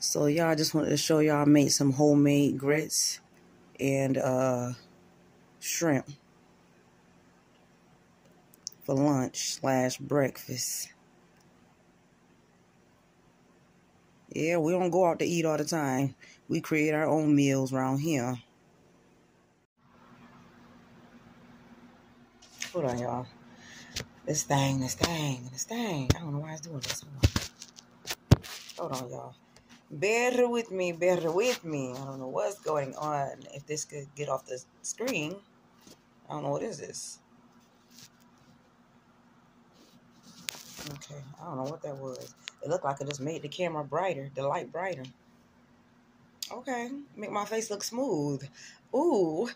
So y'all, just wanted to show y'all I made some homemade grits and shrimp for lunch / breakfast. Yeah, we don't go out to eat all the time. We create our own meals around here. Hold on, y'all. This thing. I don't know why it's doing this. Hold on, y'all. Bear with me. I don't know what's going on. If this could get off the screen. I don't know what is this. Okay, I don't know what that was. It looked like it just made the camera brighter, the light brighter. Okay, make my face look smooth. Ooh,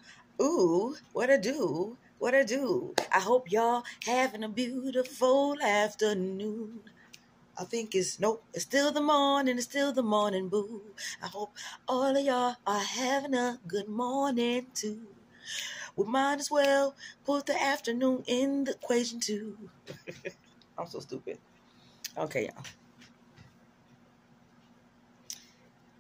what I do? I hope y'all having a beautiful afternoon. I think it's still the morning, boo. I hope all of y'all are having a good morning too. We might as well put the afternoon in the equation too. I'm so stupid. Okay, y'all.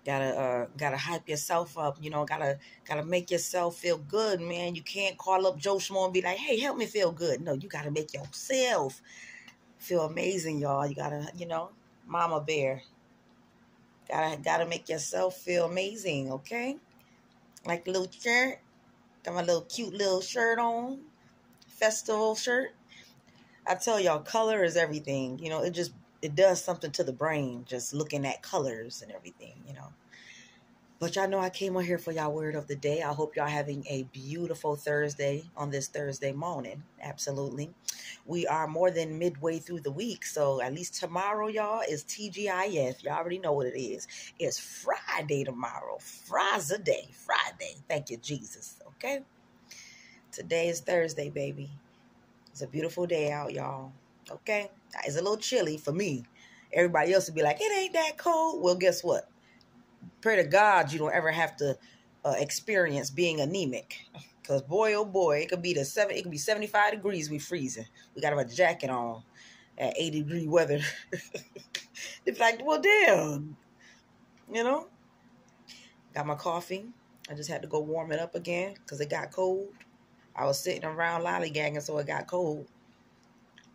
Gotta hype yourself up, gotta make yourself feel good, man. You can't call up Joe Schmo and be like, hey, help me feel good. No, you gotta make yourself feel amazing, y'all. You gotta, mama bear. Gotta make yourself feel amazing, okay? Like a little shirt. Got my little cute little shirt on. Festival shirt. I tell y'all, color is everything. It does something to the brain, just looking at colors and everything, But y'all know I came on here for y'all word of the day. I hope y'all having a beautiful Thursday on this Thursday morning. Absolutely. We are more than midway through the week. So at least tomorrow, y'all, is TGIF. Y'all already know what it is. It's Friday tomorrow. Friday. Thank you, Jesus. Okay. Today is Thursday, baby. It's a beautiful day out, y'all. Okay. It's a little chilly for me. Everybody else would be like, it ain't that cold. Well, guess what? Pray to God you don't ever have to experience being anemic, because boy, oh boy, it could be 75 degrees. We freezing. We got to have a jacket on at 80-degree weather. It's like, well, damn, Got my coffee. I just had to go warm it up again because it got cold. I was sitting around lollygagging, so it got cold.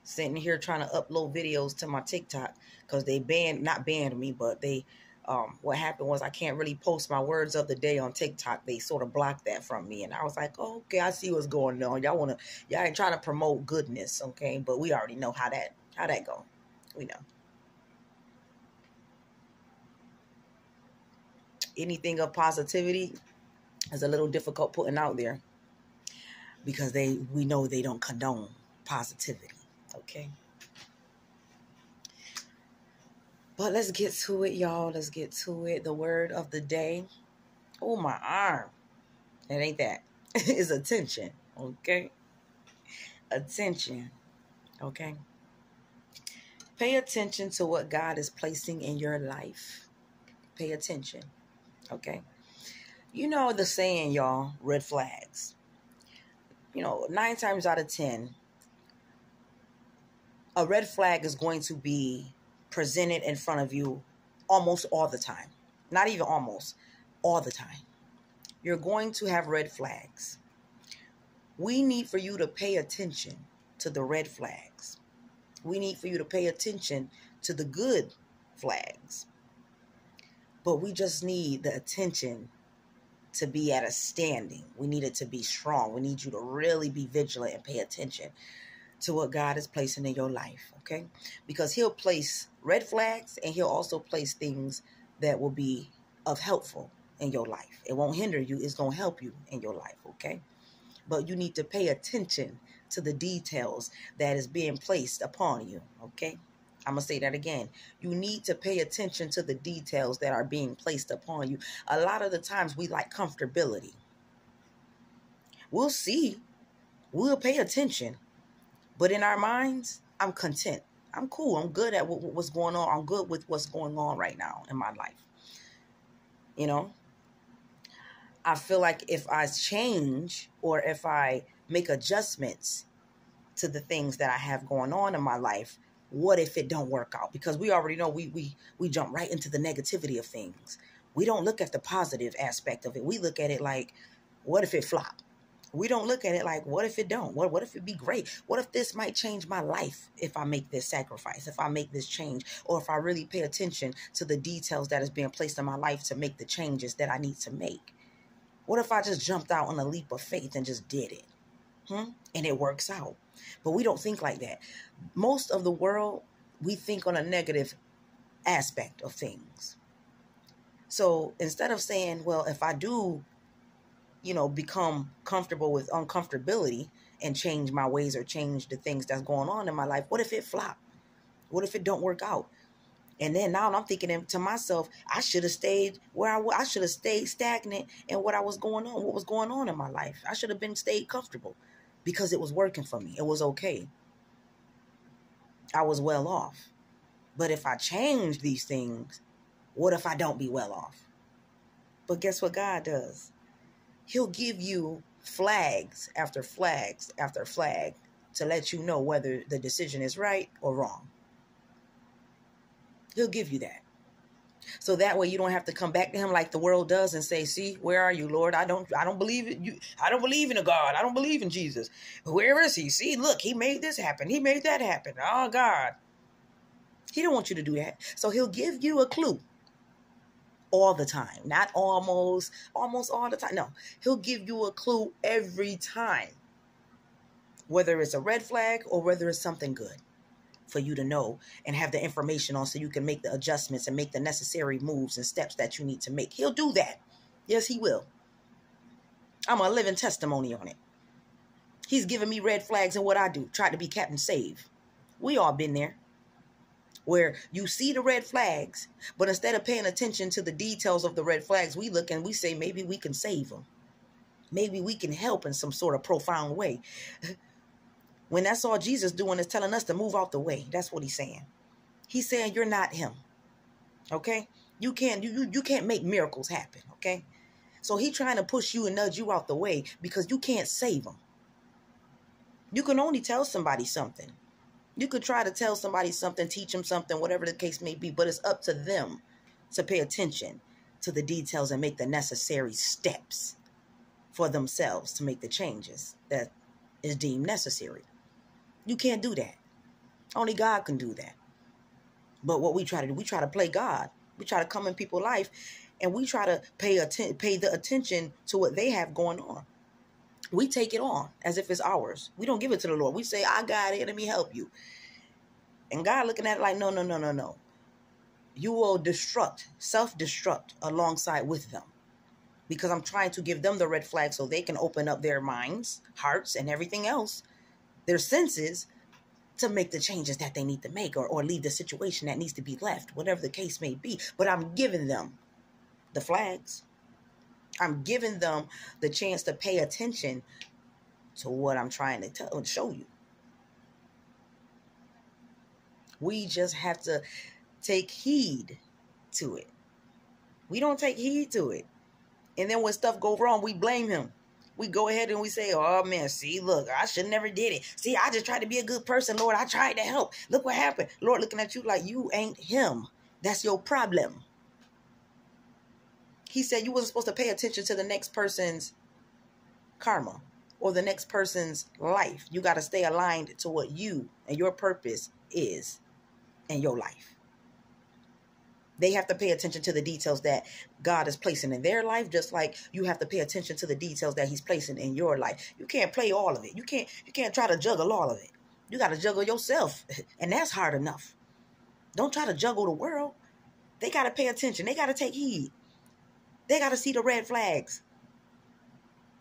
Sitting here trying to upload videos to my TikTok because they not banned me, but they. What happened was I can't really post my words of the day on TikTok. They sort of blocked that from me. And I was like, oh, okay, I see what's going on. Y'all ain't trying to promote goodness, okay? But we already know how that go. We know. Anything of positivity is a little difficult putting out there because we know they don't condone positivity, okay? But let's get to it, y'all. Let's get to it. The word of the day. Oh, my arm. It ain't that. It's attention, okay? Attention, okay? Pay attention to what God is placing in your life. Pay attention, okay? You know the saying, y'all, red flags. 9 times out of 10, a red flag is going to be presented in front of you almost all the time. Not even almost, all the time. You're going to have red flags. We need for you to pay attention to the red flags. We need for you to pay attention to the good flags. But we just need the attention to be at a standing. We need it to be strong. We need you to really be vigilant and pay attention to what God is placing in your life, okay? Because he'll place red flags and he'll also place things that will be of helpful in your life. It won't hinder you. It's going to help you in your life, okay? But you need to pay attention to the details that is being placed upon you, okay? I'm going to say that again. You need to pay attention to the details that are being placed upon you. A lot of the times we like comfortability. We'll see. We'll pay attention. But in our minds, I'm content. I'm cool. I'm good at what's going on. I'm good with what's going on right now in my life. I feel like if I change or if I make adjustments to the things that I have going on in my life, what if it don't work out? Because we already know we jump right into the negativity of things. We don't look at the positive aspect of it. We look at it like, what if it flop? We don't look at it like, what if it don't? What if it be great? What if this might change my life if I make this sacrifice, if I make this change, or if I really pay attention to the details that is being placed in my life to make the changes that I need to make? What if I just jumped out on a leap of faith and just did it? And it works out. But we don't think like that. Most of the world, we think on a negative aspect of things. So instead of saying, well, if I do, become comfortable with uncomfortability and change my ways or change the things that's going on in my life, what if it flop? What if it don't work out? And then now I'm thinking to myself, I should have stayed where I should have stayed stagnant in what was going on in my life. I should have stayed comfortable because it was working for me. It was okay. I was well off. But if I change these things, what if I don't be well off? But guess what God does? He'll give you flags after flags after flag to let you know whether the decision is right or wrong. He'll give you that. So that way you don't have to come back to him like the world does and say, see, where are you, Lord? I don't believe it. I don't believe in a God. I don't believe in Jesus. Where is he? See, look, he made this happen. He made that happen. Oh, God. He don't want you to do that. So he'll give you a clue all the time. Not almost all the time. No, he'll give you a clue every time. Whether it's a red flag or whether it's something good for you to know and have the information on so you can make the adjustments and make the necessary moves and steps that you need to make. He'll do that. Yes, he will. I'm a living testimony on it. He's giving me red flags in what I do. Try to be Captain Save. We all been there. Where you see the red flags, but instead of paying attention to the details of the red flags, we look and we say, maybe we can save them. Maybe we can help in some sort of profound way. When that's all Jesus doing is telling us to move out the way. That's what he's saying. He's saying you're not him. Okay? You can't make miracles happen. Okay? So he's trying to push you and nudge you out the way because you can't save them. You can only tell somebody something. You could try to tell somebody something, teach them something, whatever the case may be, but it's up to them to pay attention to the details and make the necessary steps for themselves to make the changes that is deemed necessary. You can't do that. Only God can do that. But what we try to do, we try to play God. We try to come in people's life and we try to pay the attention to what they have going on. We take it on as if it's ours. We don't give it to the Lord. We say, I got it. Let me help you. And God looking at it like, no. You will self-destruct alongside with them. Because I'm trying to give them the red flag so they can open up their minds, hearts, and everything else, their senses, to make the changes that they need to make or leave the situation that needs to be left, whatever the case may be. But I'm giving them the flags. I'm giving them the chance to pay attention to what I'm trying to show you. We just have to take heed to it. We don't take heed to it. And then when stuff goes wrong, we blame him. We go ahead and we say, oh, man, see, look, I should never did it. See, I just tried to be a good person. Lord, I tried to help. Look what happened. Lord looking at you like you ain't him. That's your problem. He said you wasn't supposed to pay attention to the next person's karma or the next person's life. You got to stay aligned to what you and your purpose is in your life. They have to pay attention to the details that God is placing in their life, just like you have to pay attention to the details that he's placing in your life. You can't play all of it. You can't try to juggle all of it. You got to juggle yourself, and that's hard enough. Don't try to juggle the world. They got to pay attention. They got to take heed. They got to see the red flags.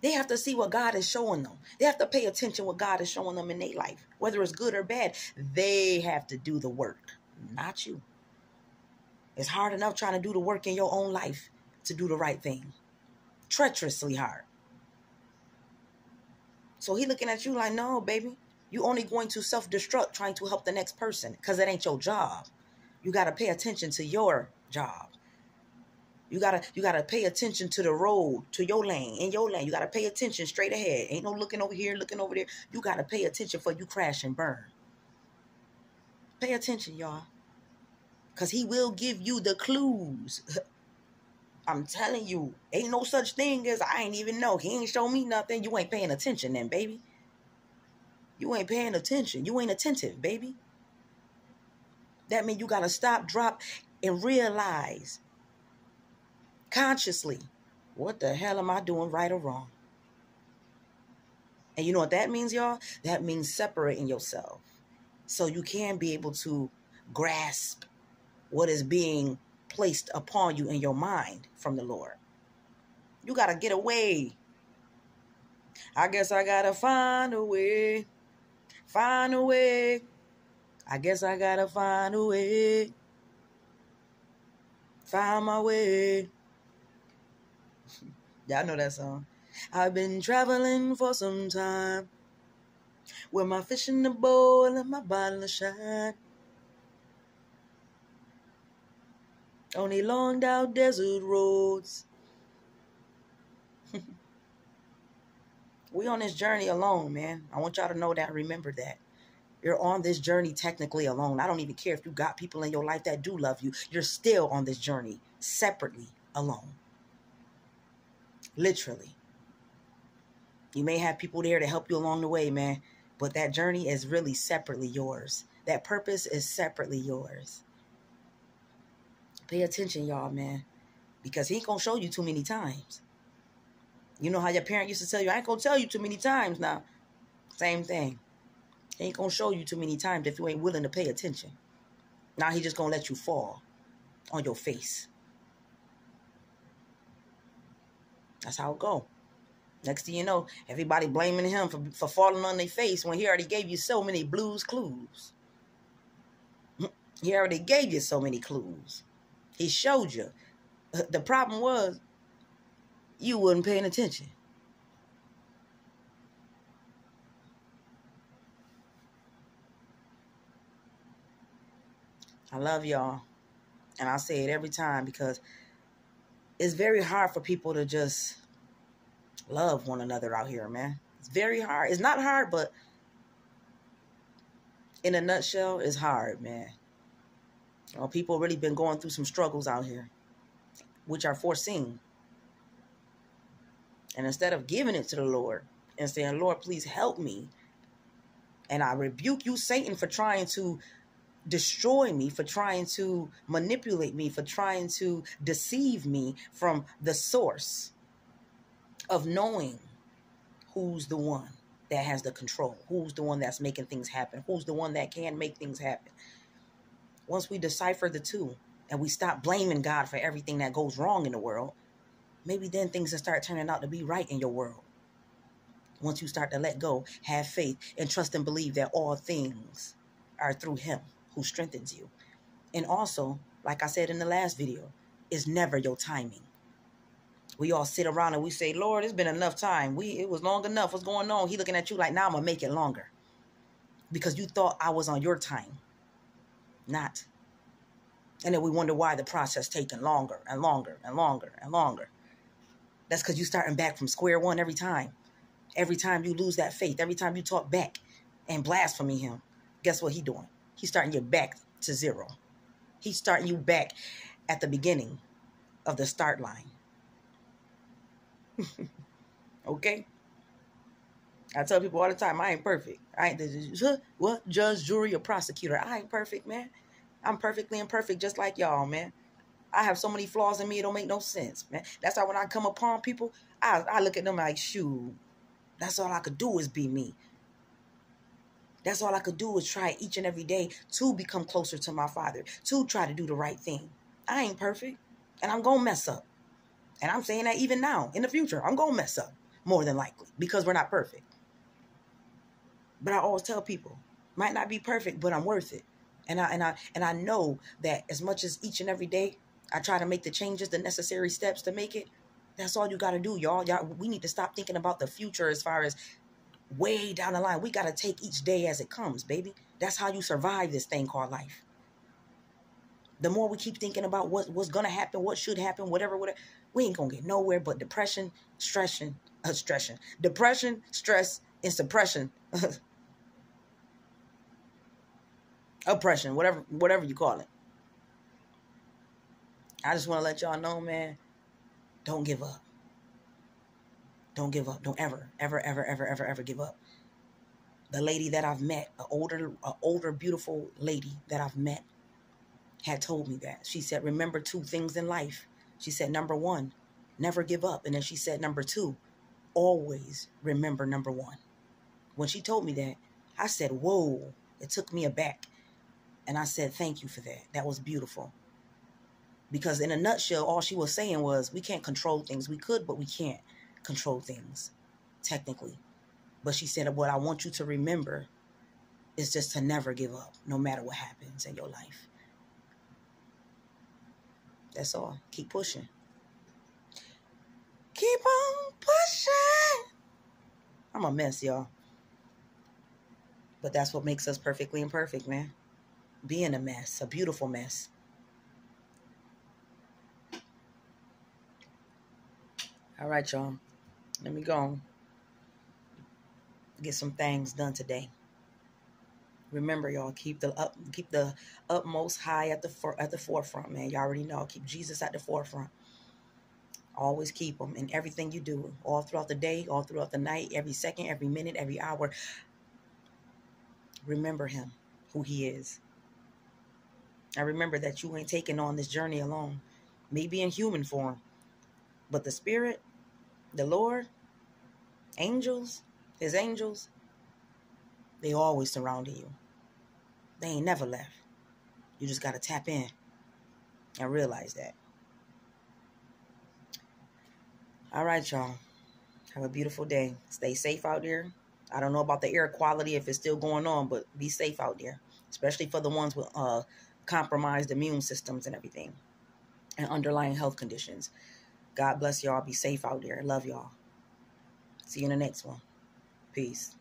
They have to see what God is showing them. They have to pay attention what God is showing them in their life. Whether it's good or bad, they have to do the work, not you. It's hard enough trying to do the work in your own life to do the right thing. Treacherously hard. So he looking at you like, no, baby. You only going to self-destruct trying to help the next person because it ain't your job. You got to pay attention to your job. You gotta pay attention to the road, to your lane, in your lane. You gotta pay attention straight ahead. Ain't no looking over here, looking over there. You gotta pay attention for you crash and burn. Pay attention, y'all. Because he will give you the clues. I'm telling you, ain't no such thing as I ain't even know. He ain't show me nothing. You ain't paying attention then, baby. You ain't paying attention. You ain't attentive, baby. That means you got to stop, drop, and realize consciously, what the hell am I doing, right or wrong? And you know what that means, y'all? That means separating yourself so you can be able to grasp what is being placed upon you in your mind from the Lord. You got to get away. I guess I got to find a way. Find a way. I guess I got to find a way. Find my way. Y'all know that song. I've been traveling for some time with my fish in the bowl and my bottle of shine. On the long down desert roads. We on this journey alone, man. I want y'all to know that. Remember that. You're on this journey technically alone. I don't even care if you got people in your life that do love you. You're still on this journey separately alone. Literally. You may have people there to help you along the way, man. But that journey is really separately yours. That purpose is separately yours. Pay attention, y'all, man. Because he ain't going to show you too many times. You know how your parent used to tell you, I ain't going to tell you too many times now. Same thing. He ain't going to show you too many times if you ain't willing to pay attention. Now he just going to let you fall on your face. That's how it go. Next thing you know, everybody blaming him for falling on their face when he already gave you so many clues. He already gave you so many clues. He showed you. The problem was you wasn't paying attention. I love y'all. And I say it every time because it's very hard for people to just love one another out here, man. It's very hard. It's not hard, but in a nutshell, it's hard, man. You know, people really been going through some struggles out here, which are foreseen. And instead of giving it to the Lord and saying, Lord, please help me. And I rebuke you, Satan, for trying to destroy me, for trying to manipulate me, for trying to deceive me from the source of knowing who's the one that has the control, who's the one that's making things happen, who's the one that can make things happen. Once we decipher the two and we stop blaming God for everything that goes wrong in the world, maybe then things will start turning out to be right in your world. Once you start to let go, have faith, and trust and believe that all things are through him who strengthens you. And also, like I said in the last video, it's never your timing. We all sit around and we say, Lord, it's been enough time. It was long enough. What's going on? He looking at you like, now I'm going to make it longer. Because you thought I was on your time. Not. And then we wonder why the process taking longer and longer and longer and longer. That's because you're starting back from square one every time. Every time you lose that faith, every time you talk back and blaspheme him, guess what he's doing? He's starting you back to zero. He's starting you back at the beginning of the start line. Okay? I tell people all the time, I ain't perfect. I ain't what? Judge, jury, or prosecutor. I ain't perfect, man. I'm perfectly imperfect just like y'all, man. I have so many flaws in me, it don't make no sense, man. That's why when I come upon people, I look at them like, shoot, that's all I could do is be me. That's all I could do is try each and every day to become closer to my Father, to try to do the right thing. I ain't perfect, and I'm going to mess up. And I'm saying that even now, in the future, I'm going to mess up, more than likely, because we're not perfect. But I always tell people, might not be perfect, but I'm worth it. And I know that as much as each and every day I try to make the changes, the necessary steps to make it, that's all you got to do, y'all. We need to stop thinking about the future as far as way down the line. We got to take each day as it comes, baby. That's how you survive this thing called life. The more we keep thinking about what's going to happen, what should happen, whatever, we ain't going to get nowhere but depression, stress, and suppression. oppression, whatever you call it. I just want to let y'all know, man, don't give up. Don't give up. Don't ever give up. The lady that I've met, an older, beautiful lady that I've met, had told me that. She said, remember 2 things in life. She said, number 1, never give up. And then she said, number 2, always remember number 1. When she told me that, I said, whoa, it took me aback. And I said, thank you for that. That was beautiful. Because in a nutshell, all she was saying was, we can't control things. We could, but we can't control things, technically. But she said, what I want you to remember is just to never give up, no matter what happens in your life. That's all. Keep pushing. Keep on pushing. I'm a mess, y'all. But that's what makes us perfectly imperfect, man. Being a mess, a beautiful mess. All right, y'all. Let me go. Get some things done today. Remember, y'all, keep the utmost high at the forefront, man. Y'all already know. Keep Jesus at the forefront. Always keep him in everything you do, all throughout the day, all throughout the night, every second, every minute, every hour. Remember him, who he is. And remember that you ain't taking on this journey alone, maybe in human form, but the Spirit, the Lord, angels, his angels, they always surrounding you. They ain't never left. You just got to tap in and realize that. All right, y'all. Have a beautiful day. Stay safe out there. I don't know about the air quality, if it's still going on, but be safe out there, especially for the ones with compromised immune systems and everything and underlying health conditions. God bless y'all. Be safe out there. Love y'all. See you in the next one. Peace.